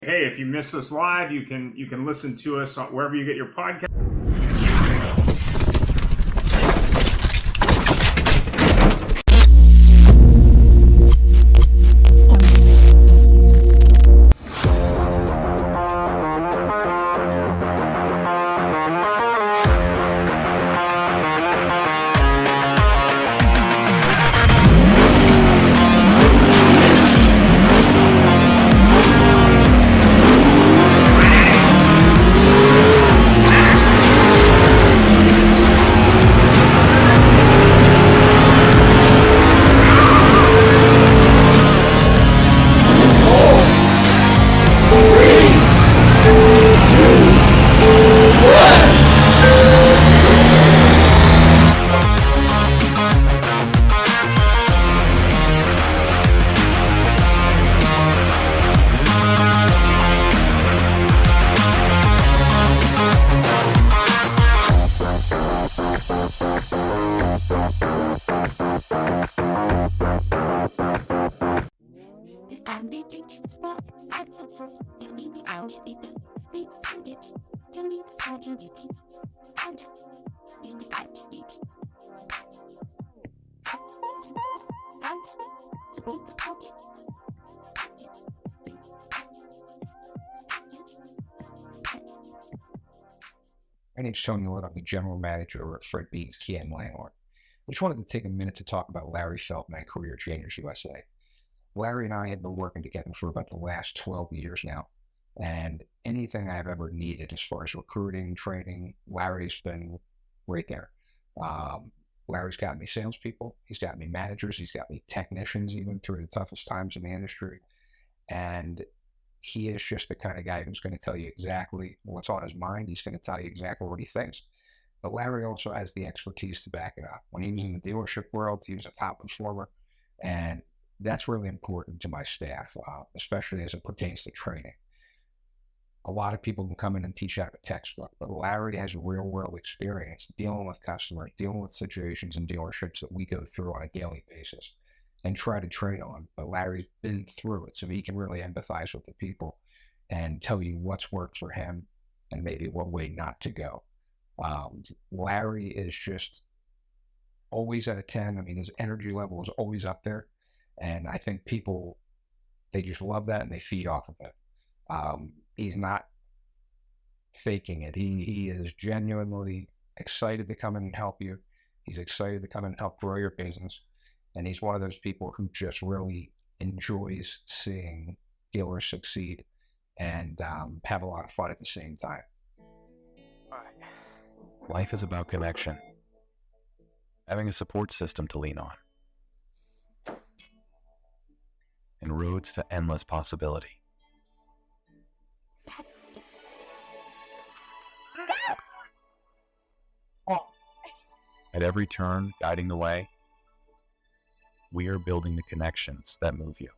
Hey, if you miss us live, you can listen to us wherever you get your podcast. My name's Tony Wood. I'm the general manager at Fred Bean's Kia and Landlord. I just wanted to take a minute to talk about Larry Feldman and Career Changers USA. Larry and I have been working together for about the last 12 years now, and anything I've ever needed as far as recruiting, training, Larry's been right there. Larry's got me salespeople, he's got me managers, he's got me technicians, even through the toughest times in the industry, and he is just the kind of guy who's going to tell you exactly what's on his mind. He's going to tell you exactly what he thinks. But Larry also has the expertise to back it up. When he was in the dealership world, he was a top performer. And that's really important to my staff, especially as it pertains to training. A lot of people can come in and teach out of a textbook, but Larry has real world experience dealing with customers, dealing with situations in dealerships that we go through on a daily basis and try to train on. But Larry's been through it, so he can really empathize with the people and tell you what's worked for him and maybe what way not to go. Larry is just always at a 10. I mean, his energy level is always up there. And I think people, they just love that and they feed off of it. He's not faking it. He is genuinely excited to come in and help you. He's excited to come in and help grow your business. And he's one of those people who just really enjoys seeing dealers succeed and have a lot of fun at the same time. Life is about connection, having a support system to lean on, and roads to endless possibility. At every turn, guiding the way, we are building the connections that move you.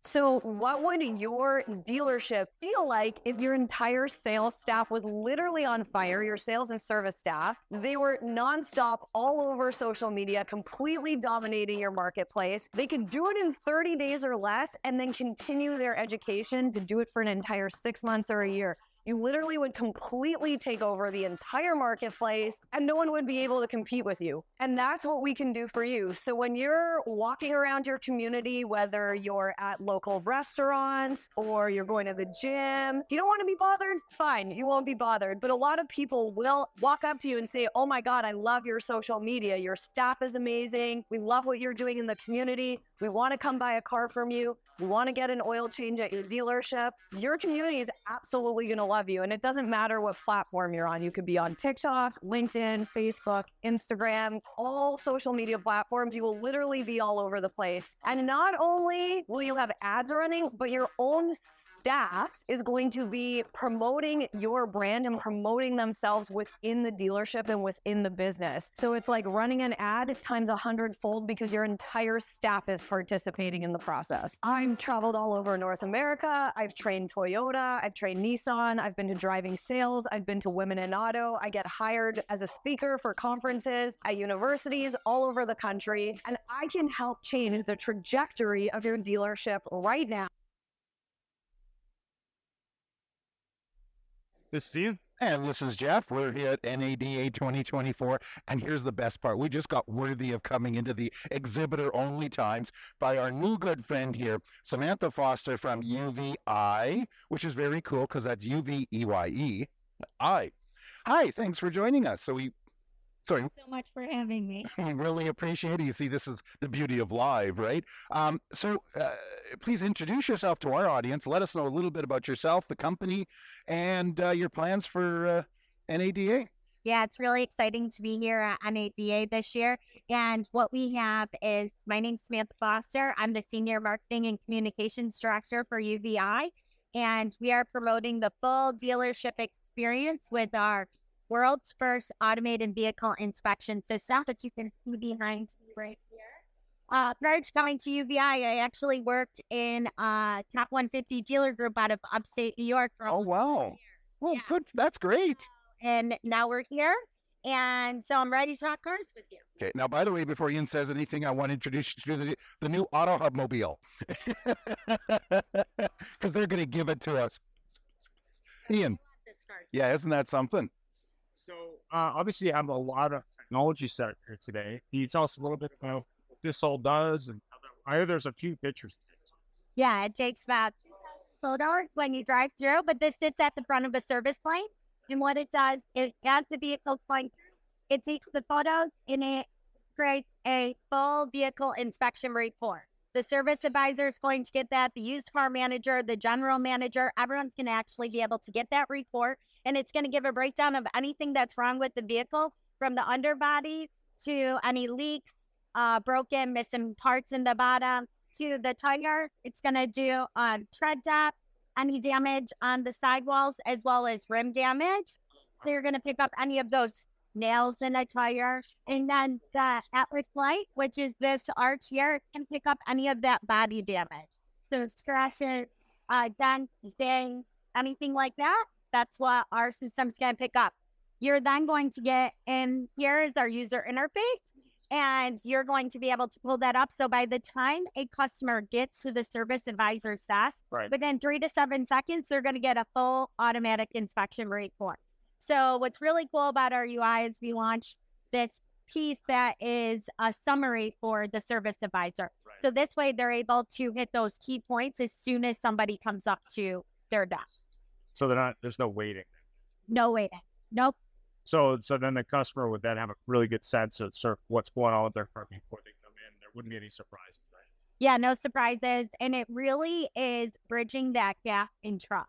So what would your dealership feel like if your entire sales staff was literally on fire, your sales and service staff? They were nonstop all over social media, completely dominating your marketplace. They could do it in 30 days or less and then continue their education to do it for an entire 6 months or a year. You literally would completely take over the entire marketplace and no one would be able to compete with you. And that's what we can do for you. So when you're walking around your community, whether you're at local restaurants or you're going to the gym, if you don't want to be bothered, fine, you won't be bothered. But a lot of people will walk up to you and say, oh my God, I love your social media. Your staff is amazing. We love what you're doing in the community. We want to come buy a car from you. We want to get an oil change at your dealership. Your community is absolutely going to love you. And it doesn't matter what platform you're on. You could be on TikTok, LinkedIn, Facebook, Instagram, all social media platforms. You will literally be all over the place. And not only will you have ads running, but your own staff is going to be promoting your brand and promoting themselves within the dealership and within the business. So it's like running an ad times 100-fold because your entire staff is participating in the process. I've traveled all over North America. I've trained Toyota. I've trained Nissan. I've been to driving sales. I've been to Women in Auto. I get hired as a speaker for conferences at universities all over the country. And I can help change the trajectory of your dealership right now. This is Ian. And this is Jeff. We're here at NADA 2024. And here's the best part. We just got worthy of coming into the exhibitor-only times by our new good friend here, Samantha Foster from UVEYE, which is very cool because that's UVEYE. Hi, thanks for joining us. Thanks so much for having me. We really appreciate it. You see, this is the beauty of live, right? Please introduce yourself to our audience. Let us know a little bit about yourself, the company, and your plans for NADA. Yeah, it's really exciting to be here at NADA this year. And what we have is, my name's Samantha Foster. I'm the Senior Marketing and Communications Director for UVEYE. And we are promoting the full dealership experience with our world's first automated vehicle inspection system that you can see behind me right here. Prior to coming to UVI, I actually worked in a top 150 dealer group out of upstate New York for almost 4 years. Well, good. That's great. And now we're here. And so I'm ready to talk cars with you. Okay. Now, by the way, before Ian says anything, I want to introduce you to the new AutoHub mobile. Because they're going to give it to us. Ian. Yeah, isn't that something? So obviously you have a lot of technology set here today. Can you tell us a little bit about what this all does? And I know there's a few pictures. Yeah, it takes about 2 photos when you drive through, but this sits at the front of a service lane. And what it does is, as the vehicle going through, it takes the photos and it creates a full vehicle inspection report. The service advisor is going to get that, the used car manager, the general manager, everyone's going to actually be able to get that report. And it's going to give a breakdown of anything that's wrong with the vehicle, from the underbody to any leaks, broken, missing parts in the bottom, to the tire. It's going to do tread depth, any damage on the sidewalls, as well as rim damage. So you're going to pick up any of those nails in a tire. And then the Atlas light, which is this arch here, can pick up any of that body damage. So scratches, dents, dings, anything like that. That's what our system's going to pick up. You're then going to get in, here is our user interface, and you're going to be able to pull that up. So by the time a customer gets to the service advisor's desk, within 3 to 7 seconds, they're going to get a full automatic inspection report. So what's really cool about our UI is we launched this piece that is a summary for the service advisor. So this way they're able to hit those key points as soon as somebody comes up to their desk. So there's no waiting. No waiting. Nope. So then the customer would then have a really good sense of sort of what's going on with their car before they come in. There wouldn't be any surprises, right? Yeah, no surprises. And it really is bridging that gap in trust.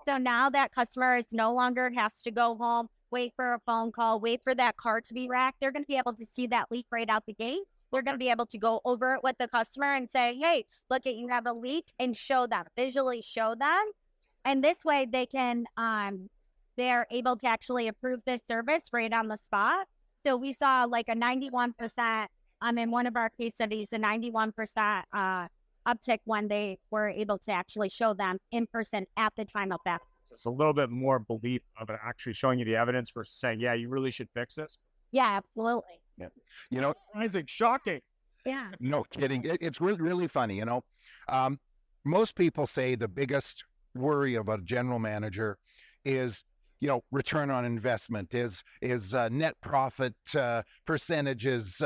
So now that customer is no longer has to go home, wait for a phone call, wait for that car to be racked. They're going to be able to see that leak right out the gate. They're going to be able to go over it with the customer and say, hey, look, you have a leak, and show them, visually show them. And this way they can, they're able to actually approve this service right on the spot. So we saw like a 91%, in one of our case studies, a 91% uptick when they were able to actually show them in person at the time of that. So it's a little bit more belief of it actually showing you the evidence versus saying, yeah, you really should fix this. Yeah, absolutely. Yeah. You know, Isaac, shocking. Yeah. No kidding. It's really, really funny. You know, most people say the biggest worry of a general manager is, you know, return on investment, is net profit percentages,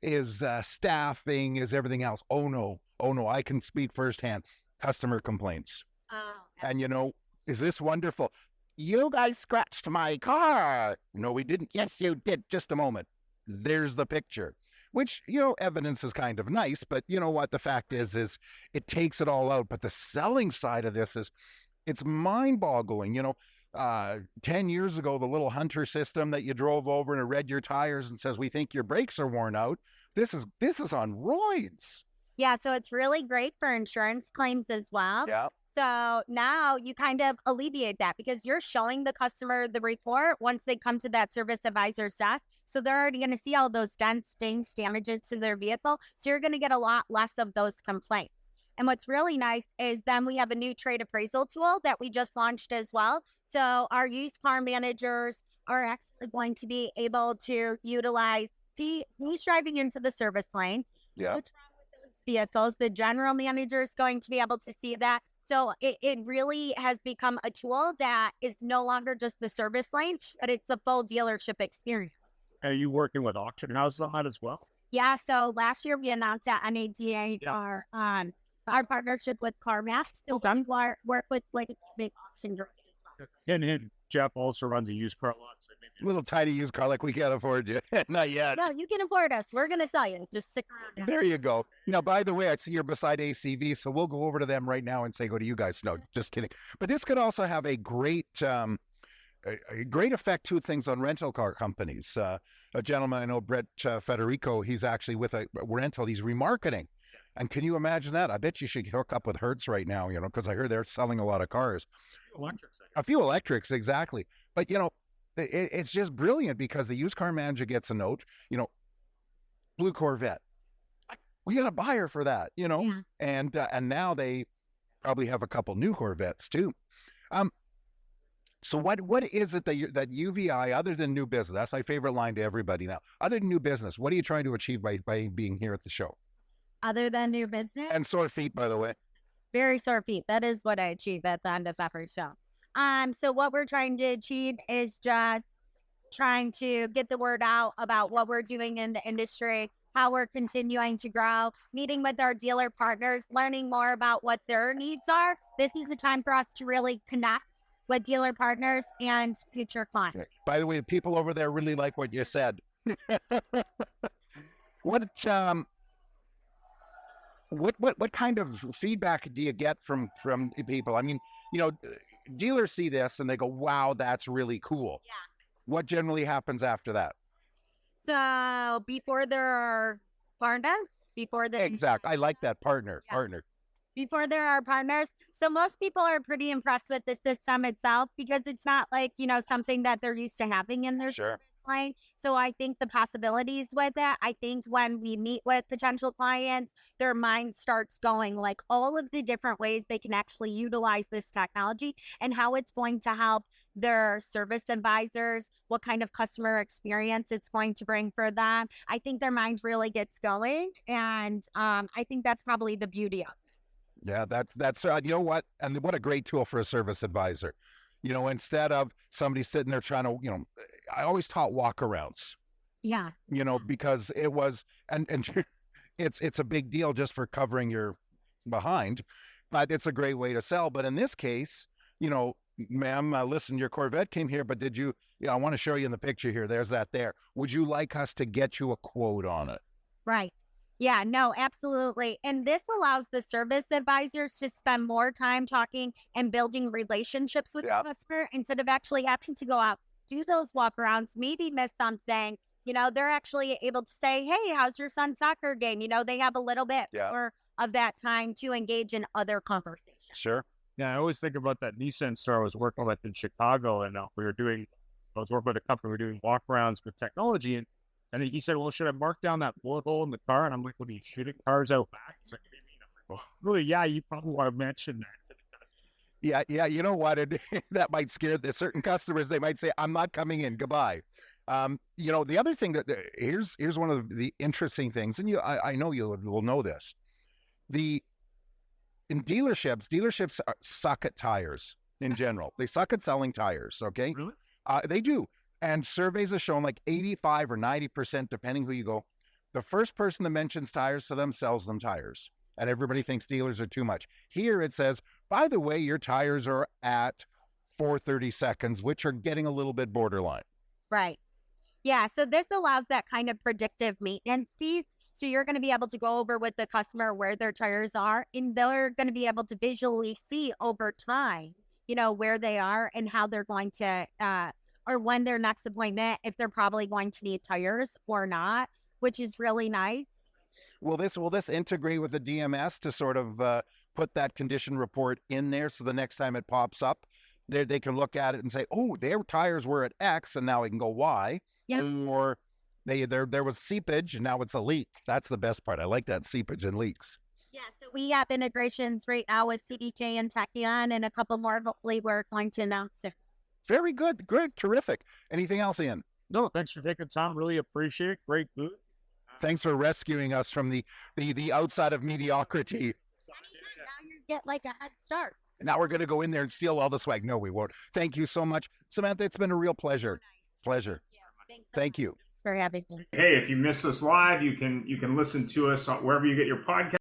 is staffing, is everything else. Oh no, I can speak firsthand. Customer complaints. And you know, is this wonderful? You guys scratched my car. No, we didn't. Yes, you did. Just a moment. There's the picture. Which, you know, evidence is kind of nice, but you know what the fact is it takes it all out. But the selling side of this is, it's mind-boggling. You know, 10 years ago, the little Hunter system that you drove over and it read your tires and says, we think your brakes are worn out. This is on roids. Yeah, so it's really great for insurance claims as well. Yeah. So now you kind of alleviate that because you're showing the customer the report once they come to that service advisor's desk. So they're already going to see all those dents, stings, damages to their vehicle. So you're going to get a lot less of those complaints. And what's really nice is then we have a new trade appraisal tool that we just launched as well. So our used car managers are actually going to be able to utilize, see who's driving into the service lane. Yeah. What's wrong with those vehicles? The general manager is going to be able to see that. So it really has become a tool that is no longer just the service lane, but it's the full dealership experience. Are you working with auction houses on that as well? Yeah. So last year we announced at NADA our partnership with CarMax. So we work with like big auction directors as well. And Jeff also runs a used car lot. So maybe Little tiny used car like we can't afford you. Not yet. No, you can afford us. We're going to sell you. Just stick around. There you go. Now, by the way, I see you're beside ACV, so we'll go over to them right now and say, go to you guys. No, just kidding. But this could also have a great effect to things on rental car companies. A gentleman I know, Brett Federico, he's actually with a rental. He's remarketing. And can you imagine that? I bet you should hook up with Hertz right now, because I heard they're selling a lot of cars. electrics. A few electrics, exactly. But, it's just brilliant because the used car manager gets a note, blue Corvette. We got a buyer for that, Yeah. and now they probably have a couple new Corvettes too. So what is it that UVEYE, other than new business, that's my favorite line to everybody now, other than new business, what are you trying to achieve by being here at the show? Other than new business? And sore feet, by the way. Very sore feet. That is what I achieve at the end of every show. So what we're trying to achieve is just trying to get the word out about what we're doing in the industry, how we're continuing to grow, meeting with our dealer partners, learning more about what their needs are. This is the time for us to really connect with dealer partners and future clients. Okay. By the way, the people over there really like what you said. What kind of feedback do you get from people? I mean, dealers see this and they go, wow, that's really cool. Yeah. What generally happens after that? So before there are partners, Exact. I like that partner. Before there are partners. So most people are pretty impressed with the system itself because it's not like, something that they're used to having in their Sure. service line. So I think the possibilities with that, I think when we meet with potential clients, their mind starts going like all of the different ways they can actually utilize this technology and how it's going to help their service advisors, what kind of customer experience it's going to bring for them. I think their mind really gets going. And I think that's probably the beauty of it. Yeah, that's you know what? And what a great tool for a service advisor. Instead of somebody sitting there trying to, I always taught walkarounds. Yeah. Because it was, and it's a big deal just for covering your behind, but it's a great way to sell. But in this case, ma'am, listen, your Corvette came here, but did you, I want to show you in the picture here. There's that there. Would you like us to get you a quote on it? Right. Yeah, no, absolutely. And this allows the service advisors to spend more time talking and building relationships with the customer instead of actually having to go out, do those walkarounds, maybe miss something. They're actually able to say, hey, how's your son's soccer game? They have a little bit more of that time to engage in other conversations. Sure. Yeah, I always think about that Nissan store I was working with in Chicago, and I was working with a company, we were doing walkarounds with technology, and he said, well, should I mark down that bullet hole in the car? And I'm like, what are you shooting cars out back? He's like, really? Yeah, you probably want to mention that to the customer. Yeah. You know what? That might scare the certain customers. They might say, I'm not coming in. Goodbye. The other thing here's one of the interesting things, and I know you will know this. In dealerships suck at tires in general. They suck at selling tires. Okay. Really? They do. And surveys have shown like 85 or 90%, depending who you go, the first person that mentions tires to them sells them tires. And everybody thinks dealers are too much. Here it says, by the way, your tires are at 430 seconds, which are getting a little bit borderline. Right. Yeah. So this allows that kind of predictive maintenance piece. So you're going to be able to go over with the customer where their tires are, and they're going to be able to visually see over time, where they are and how they're going to, or when their next appointment, if they're probably going to need tires or not, which is really nice. Will this integrate with the DMS to sort of put that condition report in there, so the next time it pops up, they can look at it and say, oh, their tires were at X and now I can go Y. Yep. Or there was seepage and now it's a leak. That's the best part. I like that, seepage and leaks. Yeah, so we have integrations right now with CDK and Tachyon, and a couple more hopefully we're going to announce soon. Very good. Great. Terrific. Anything else, Ian? No, thanks for taking the time. Really appreciate it. Great booth. Thanks for rescuing us from the outside of mediocrity. Anytime, now you get like a head start. Now we're going to go in there and steal all the swag. No, we won't. Thank you so much, Samantha. It's been a real pleasure. Pleasure. Thank you. Thanks for having me. Hey, if you missed us live, you can listen to us wherever you get your podcast.